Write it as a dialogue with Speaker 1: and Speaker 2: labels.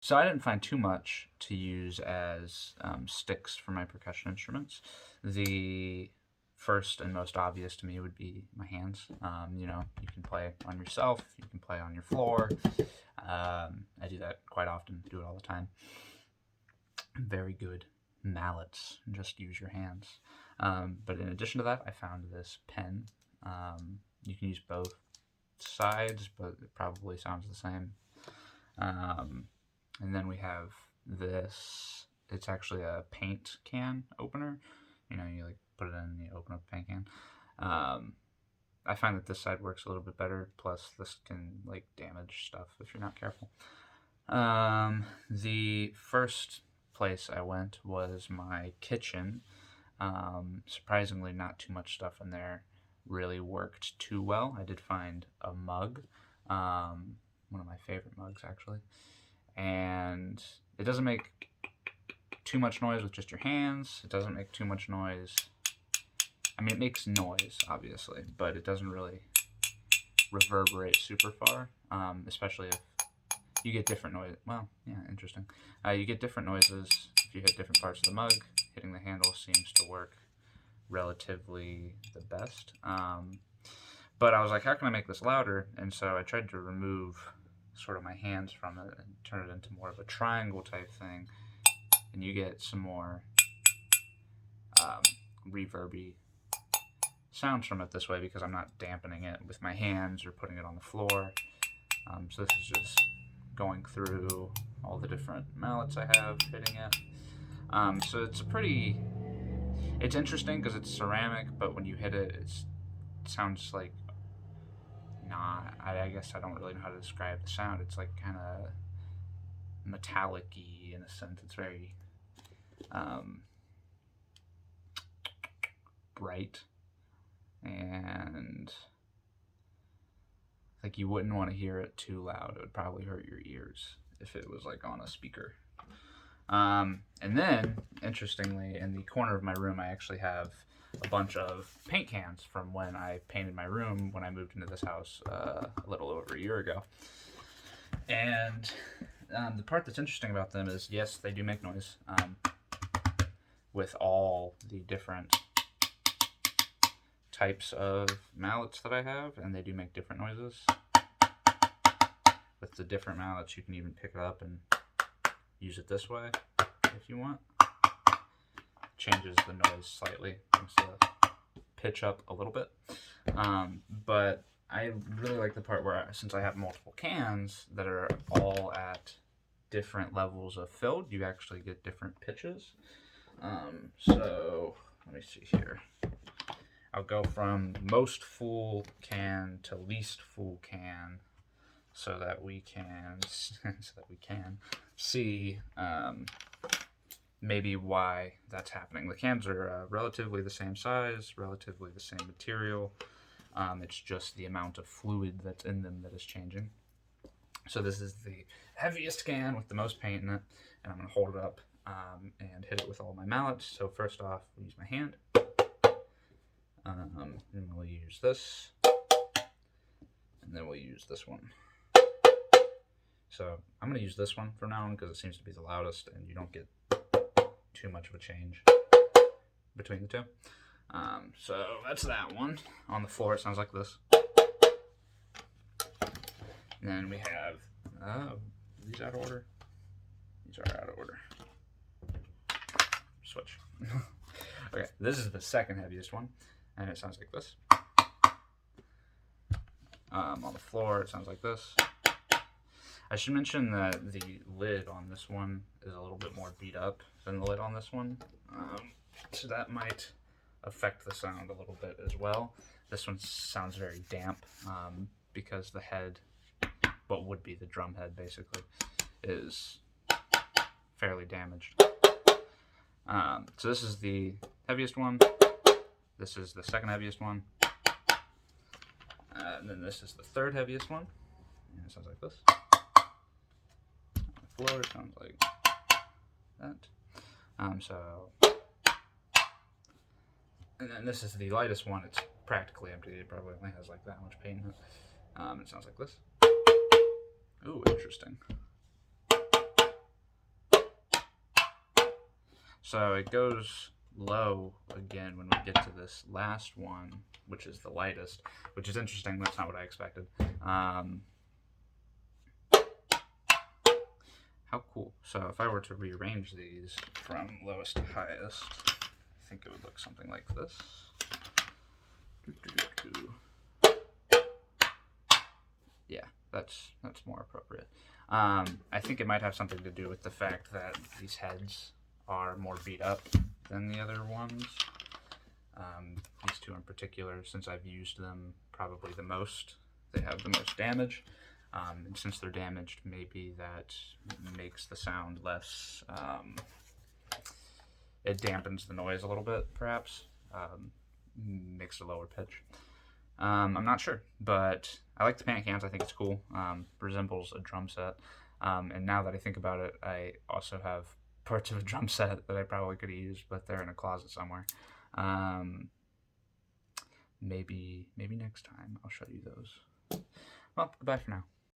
Speaker 1: So I didn't find too much to use as sticks for my percussion instruments. The first and most obvious to me would be my hands. You know, you can play on yourself, you can play on your floor. I do that quite often, do it all the time. Very good mallets, just use your hands. But in addition to that, I found this pen. You can use both sides, but it probably sounds the same. And then we have this. It's actually a paint can opener. You know, you like put it in and you open up a paint can. I find that this side works a little bit better. Plus, this can like damage stuff if you're not careful. The first place I went was my kitchen. Surprisingly, not too much stuff in there really worked too well. I did find a mug, one of my favorite mugs actually, and it doesn't make too much noise with just your hands. It doesn't make too much noise. I mean, it makes noise, obviously, but it doesn't really reverberate super far, especially if you get different noise. Well, yeah, interesting. You get different noises if you hit different parts of the mug. Hitting the handle seems to work relatively the best. But I was like, how can I make this louder? And so I tried to remove sort of my hands from it and turn it into more of a triangle type thing. And you get some more reverby sounds from it this way because I'm not dampening it with my hands or putting it on the floor. So this is just going through all the different mallets I have, hitting it. So it's interesting because it's ceramic, but when you hit it, it sounds like I guess I don't really know how to describe the sound. It's like kind of metallic-y in a sense. It's very bright, and like you wouldn't want to hear it too loud. It would probably hurt your ears if it was like on a speaker. And then, interestingly, in the corner of my room, I actually have a bunch of paint cans from when I painted my room when I moved into this house a little over a year ago. And the part that's interesting about them is, yes, they do make noise with all the different types of mallets that I have, and they do make different noises. With the different mallets, you can even pick it up and use it this way if you want. Changes the noise slightly, brings the pitch up a little bit. But I really like the part where, since I have multiple cans that are all at different levels of filled, you actually get different pitches. So let me see here. I'll go from most full can to least full can, so that we can see maybe why that's happening. The cans are relatively the same size, relatively the same material. It's just the amount of fluid that's in them that is changing. So this is the heaviest can with the most paint in it, and I'm going to hold it up and hit it with all my mallets. So first off, we'll use my hand, and we'll use this, and then we'll use this one. So I'm going to use this one from now on because it seems to be the loudest and you don't get too much of a change between the two. So that's that one. On the floor it sounds like this. And then we have, these out of order? These are out of order. Switch. Okay, this is the second heaviest one, and it sounds like this. On the floor it sounds like this. I should mention that the lid on this one is a little bit more beat up than the lid on this one, so that might affect the sound a little bit as well. This one sounds very damp because the head, what would be the drum head basically, is fairly damaged. So this is the heaviest one, this is the second heaviest one, and then this is the third heaviest one, and it sounds like this. Floor sounds like that. And then this is the lightest one. It's practically empty. It probably only has like that much paint in it. It sounds like this. Ooh, interesting. So it goes low again when we get to this last one, which is the lightest, which is interesting. That's not what I expected. How cool. So if I were to rearrange these from lowest to highest, I think it would look something like this. Yeah, that's more appropriate. I think it might have something to do with the fact that these heads are more beat up than the other ones. These two in particular, since I've used them probably the most, they have the most damage. And since they're damaged, maybe that makes the sound less, it dampens the noise a little bit, perhaps, makes a lower pitch. I'm not sure, but I like the pan cans. I think it's cool. Resembles a drum set. And now that I think about it, I also have parts of a drum set that I probably could have used, but they're in a closet somewhere. Maybe next time I'll show you those. Well, goodbye for now.